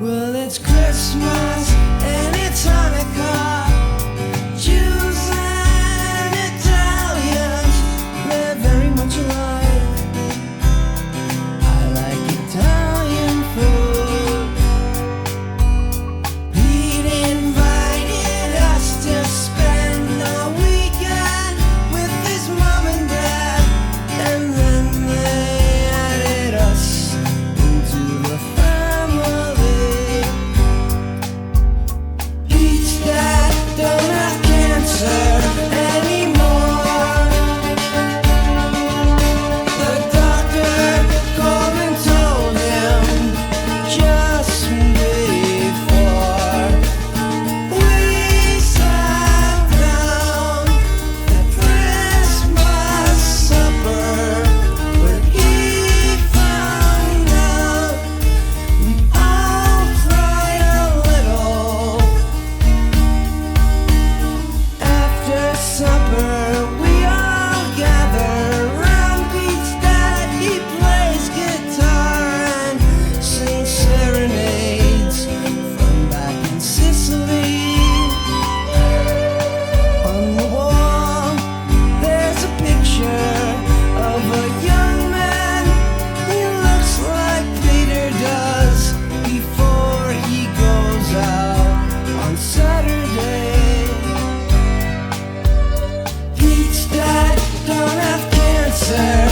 Well, it's Christmas and it's Hanukkah. Jews and Italians, they're very much alike. I like Italian food. Pete invited us to spend the weekend with his mom and dad, and then they added us into the family. Pete's dad don't have cancer anymore. The doctor called and told him just before we sat down at Christmas supper, when he found out, we all cried a little. After supper, we all gather round Pete's dad. He plays guitar and sings serenades from back in Sicily. On the wall, there's a picture of a young man. He looks like Peter does before he goes out on Saturday. Pete's dad don't have cancer